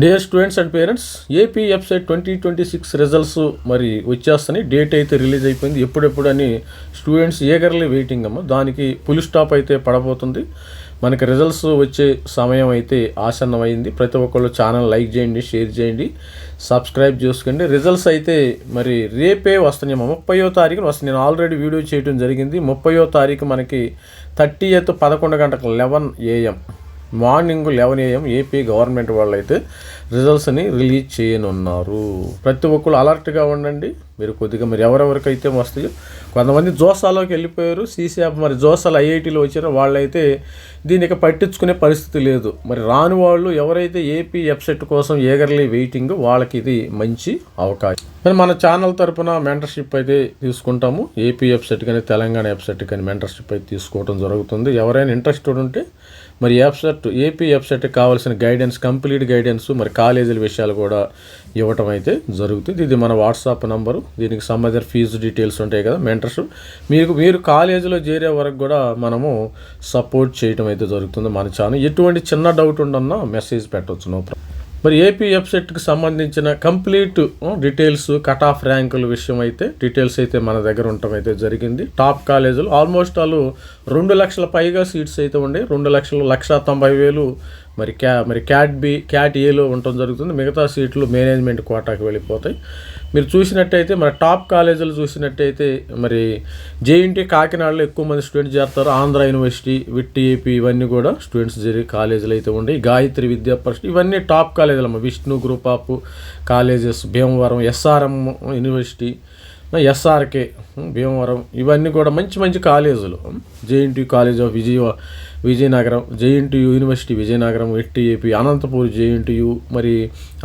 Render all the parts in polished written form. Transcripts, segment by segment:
Dear students and parents, AP website 2026 results మరి వచ్చేస్తాయి. Date అయితే రిలీజ్ అయిపోయింది. ఎప్పుడెప్పుడు అని స్టూడెంట్స్ ఏగర్లీ వెయిటింగ్ అమ్మ. దానికి ఫుల్ స్టాప్ అయితే పడబోతుంది. మనకి రిజల్ట్స్ వచ్చే సమయం అయితే ఆసన్నమైంది. ప్రతి ఒక్కళ్ళు ఛానల్ లైక్ చేయండి, షేర్ చేయండి, సబ్స్క్రైబ్ చేసుకోండి. రిజల్ట్స్ అయితే మరి రేపే వస్తున్నాయి. 30వ తారీఖున వస్తుంది. నేను ఆల్రెడీ వీడియో చేయడం జరిగింది. 30వ తారీఖు మనకి 30th 11 గంటలకు 11 AM morning 11 AM AP government వాళ్ళు అయితే రిజల్ట్స్ని రిలీజ్ చేయనున్నారు. ప్రతి ఒక్కరు అలర్ట్గా ఉండండి. మీరు కొద్దిగా మరి ఎవరెవరికైతే వస్తాయో, కొంతమంది జోసాలోకి వెళ్ళిపోయారు. సీసీఆప్ మరి జోసాలు ఐఐటీలో వచ్చారో వాళ్ళైతే దీనికి పట్టించుకునే పరిస్థితి లేదు. మరి రాని వాళ్ళు ఎవరైతే ఏపీ వెబ్సైట్ కోసం ఏగర్లీ వెయిటింగ్, వాళ్ళకి ఇది మంచి అవకాశం. మరి మన ఛానల్ తరపున మెంటర్షిప్ అయితే తీసుకుంటాము. ఏపీ వెబ్సైట్ కానీ తెలంగాణ వెబ్సైట్ కానీ మెంటర్షిప్ అయితే తీసుకోవడం జరుగుతుంది. ఎవరైనా ఇంట్రెస్టెడ్ ఉంటే మరి ఏపీ వెబ్సైట్కి కావాల్సిన గైడెన్స్, కంప్లీట్ గైడెన్స్, మరి కాలేజీల విషయాలు కూడా ఇవ్వటం అయితే జరుగుతుంది. ఇది మన వాట్సాప్ నంబరు. దీనికి సంబంధించిన ఫీజు డీటెయిల్స్ ఉంటాయి కదా, మెంటర్షిప్ మీరు కాలేజీలో చేరే వరకు కూడా మనము సపోర్ట్ చేయడం అయితే జరుగుతుంది మన ఛానల్. ఎటువంటి చిన్న డౌట్ ఉండన్నా మెసేజ్ పెట్టవచ్చు, నో ప్రాబ్లం. మరి ఏపీ వెబ్సైట్కి సంబంధించిన కంప్లీట్ డీటెయిల్స్, కట్ ఆఫ్ ర్యాంకుల విషయం అయితే డీటెయిల్స్ అయితే మన దగ్గర ఉండటం అయితే జరిగింది. టాప్ కాలేజీలు ఆల్మోస్ట్ వాళ్ళు 2 లక్షల పైగా సీట్స్ అయితే ఉండే. 2,90,000 మరి క్యాట్ ఏలో ఉండటం జరుగుతుంది. మిగతా సీట్లు మేనేజ్మెంట్ కోటాకి వెళ్ళిపోతాయి. మీరు చూసినట్టయితే మరి టాప్ కాలేజీలు చూసినట్టయితే మరి జేఎన్టీ కాకినాడలో ఎక్కువ మంది స్టూడెంట్స్ చేస్తారు. ఆంధ్ర యూనివర్సిటీ, విట్ ఏపీ, ఇవన్నీ కూడా స్టూడెంట్స్ జరిగే కాలేజీలు అయితే ఉన్నాయి. గాయత్రి విద్యా పరిషత్, ఇవన్నీ టాప్ కాలేజీలు అమ్మ. Vishnu group of colleges, Bhimavaram, SRM university, SRK Bhimavaram, ఇవన్నీ కూడా మంచి మంచి కాలేజీలు. JNT college of Vizianagaram, JNT university Vizianagaram, VIT AP, Anantapur JNTU, మరి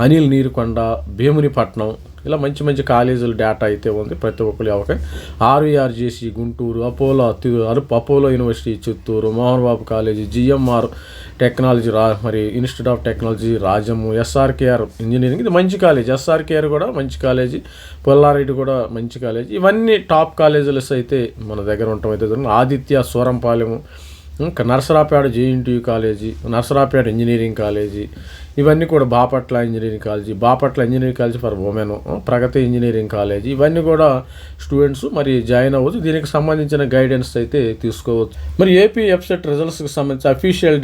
అనిల్ నీరుకొండ, భీమునిపట్నం, ఇలా మంచి మంచి కాలేజీలు డేటా అయితే ఉంది. ప్రతి ఒక్కరి అవకాశం. RVRJC Guntur, Apollo university Chittoor, Mohan Babu college, GMR technology మరి institute of technology Rajam, SRKR engineering, ఇది మంచి కాలేజ్. ఎస్ఆర్కేఆర్ కూడా మంచి కాలేజీ, పుల్లారెడ్డి కూడా మంచి కాలేజీ. ఇవన్నీ టాప్ కాలేజీలు అయితే మన దగ్గర ఉండటం అయితే జరుగుతుంది. Aditya Surampalem, Narasaraopet JNTU college, Narasaraopet engineering college, ఇవన్నీ కూడా Bapatla engineering college, Bapatla engineering college for women, Pragati engineering college, ఇవన్నీ కూడా స్టూడెంట్స్ మరి జాయిన్ అవ్వచ్చు. దీనికి సంబంధించిన గైడెన్స్ అయితే తీసుకోవచ్చు. మరి ఏపీ వెబ్సైట్ రిజల్ట్స్కి సంబంధించి అఫీషియల్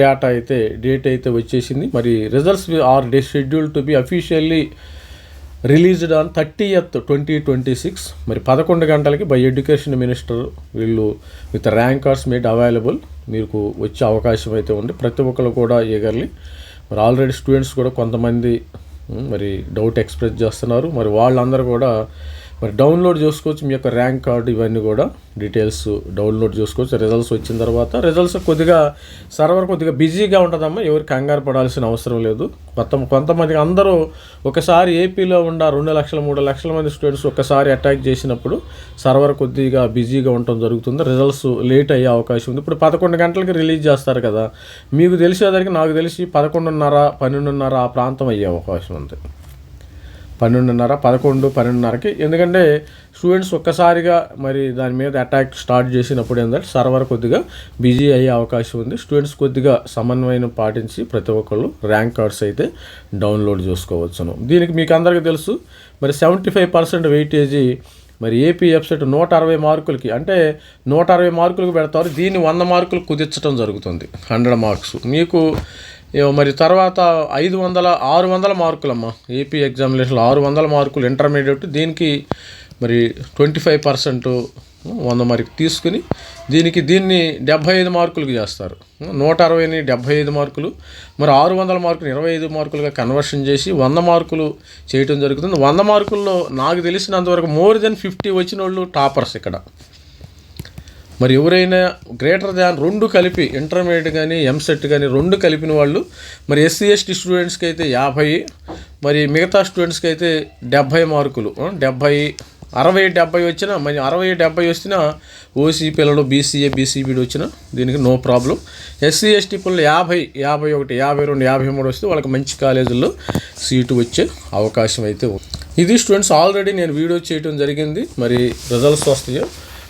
డేట్ అయితే వచ్చేసింది. మరి results are schedule to be officially released on 30th 2026. మరి 11 గంటలకి బై ఎడ్యుకేషన్ మినిస్టర్ వీళ్ళు with rank cards made available మీకు వచ్చే అవకాశం అయితే ఉంది. ప్రతి ఒక్కరు కూడా ఏగర్లీ మరి ఆల్రెడీ స్టూడెంట్స్ కూడా కొంతమంది మరి డౌట్ ఎక్స్ప్రెస్ చేస్తున్నారు. మరి వాళ్ళందరూ కూడా మరి డౌన్లోడ్ చేసుకోవచ్చు. మీ యొక్క ర్యాంక్ కార్డు ఇవన్నీ కూడా డీటెయిల్స్ డౌన్లోడ్ చేసుకోవచ్చు. రిజల్ట్స్ వచ్చిన తర్వాత రిజల్ట్స్ సర్వర్ కొద్దిగా బిజీగా ఉంటుందమ్మా. ఎవరు కంగారు పడాల్సిన అవసరం లేదు. కొంతమంది అందరూ ఒకసారి ఏపీలో ఉన్న 2 లక్షల 3 లక్షల మంది స్టూడెంట్స్ ఒకసారి అటాక్ చేసినప్పుడు సర్వర్ కొద్దిగా బిజీగా ఉండటం జరుగుతుంది. రిజల్ట్స్ లేట్ అయ్యే అవకాశం ఉంది. ఇప్పుడు 11 గంటలకి రిలీజ్ చేస్తారు కదా, మీకు తెలిసేదానికి నాకు తెలిసి 11:30, 12:30 ఆ ప్రాంతం అయ్యే అవకాశం ఉంది. 12:30, 11, 12:30కి. ఎందుకంటే స్టూడెంట్స్ ఒక్కసారిగా మరి దాని మీద అటాక్ స్టార్ట్ చేసినప్పుడు ఏంటంటే సర్వర్ కొద్దిగా బిజీ అయ్యే అవకాశం ఉంది. స్టూడెంట్స్ కొద్దిగా సమన్వయం పాటించి ప్రతి ఒక్కళ్ళు ర్యాంక్ కార్డ్స్ అయితే డౌన్లోడ్ చేసుకోవచ్చును. దీనికి మీకు అందరికీ తెలుసు మరి 75% వెయిటేజీ మరి ఏపీ వెబ్సైట్ 160 మార్కులకి, అంటే 160 మార్కులకు పెడతారు. దీన్ని 100 మార్కులు కుదించడం జరుగుతుంది. 100 మార్క్స్ మీకు మరి తర్వాత 600 మార్కులమ్మా. ఏపీ ఎగ్జామినేషన్లో 600 మార్కులు ఇంటర్మీడియట్. దీనికి మరి 25% 100 మార్కులు తీసుకుని దీన్ని 75 మార్కులకు చేస్తారు. 160ని 75 మార్కులు, మరి 600 మార్కులు 25 మార్కులుగా కన్వర్షన్ చేసి 100 మార్కులు చేయటం జరుగుతుంది. 100 మార్కుల్లో నాకు తెలిసినంతవరకు మోర్ దెన్ 50 వచ్చిన వాళ్ళు టాపర్స్ ఇక్కడ. మరి ఎవరైనా గ్రేటర్ దాన్ 2 కలిపి ఇంటర్మీడియట్ కానీ ఎంసెట్ కానీ 2 కలిపిన వాళ్ళు మరి ఎస్సీ ఎస్టీ స్టూడెంట్స్కి అయితే 50, మరి మిగతా స్టూడెంట్స్కి అయితే 70 మార్కులు. 60-70 వచ్చినా, మరి 60-70 వచ్చినా ఓసీ పిల్లలు, బీసీఏ బీసీబీడీ వచ్చినా దీనికి నో ప్రాబ్లం. ఎస్సీ ఎస్టీ పిల్లలు 50, 51, 52, 53 వస్తే వాళ్ళకి మంచి కాలేజీల్లో సీటు వచ్చే అవకాశం అయితే ఉంది. ఇది స్టూడెంట్స్ ఆల్రెడీ నేను వీడియో చేయడం జరిగింది. మరి రిజల్ట్స్ వస్తాయో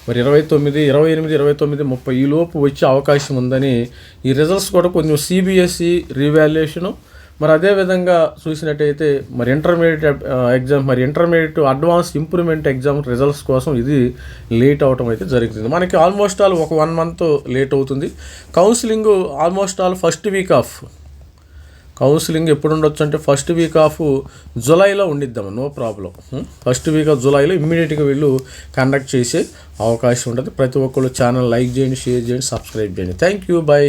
మరి 29, 28, 29, 30 ఈ లోపు వచ్చే అవకాశం ఉందని. ఈ రిజల్ట్స్ కూడా కొంచెం సిబిఎస్ఈ రీవాల్యుయేషను మరి అదేవిధంగా చూసినట్టయితే మరి ఇంటర్మీడియట్ ఎగ్జామ్, మరి intermediate advance improvement exam results కోసం ఇది లేట్ అవటం అయితే జరుగుతుంది. మనకి ఆల్మోస్ట్ ఆల్ ఒక 1 month లేట్ అవుతుంది. Counselling almost all first week of counselling ఎప్పుడు ఉండొచ్చు అంటే ఫస్ట్ వీక్ ఆఫ్ జూలైలో ఉండిద్దాము, no problem. First week of జూలైలో ఇమ్మీడియట్గా వీళ్ళు కండక్ట్ చేసే అవకాశం ఉంటుంది. ప్రతి ఒక్కళ్ళు ఛానల్ లైక్ చేయండి, షేర్ చేయండి, సబ్స్క్రైబ్ చేయండి. Thank you, by.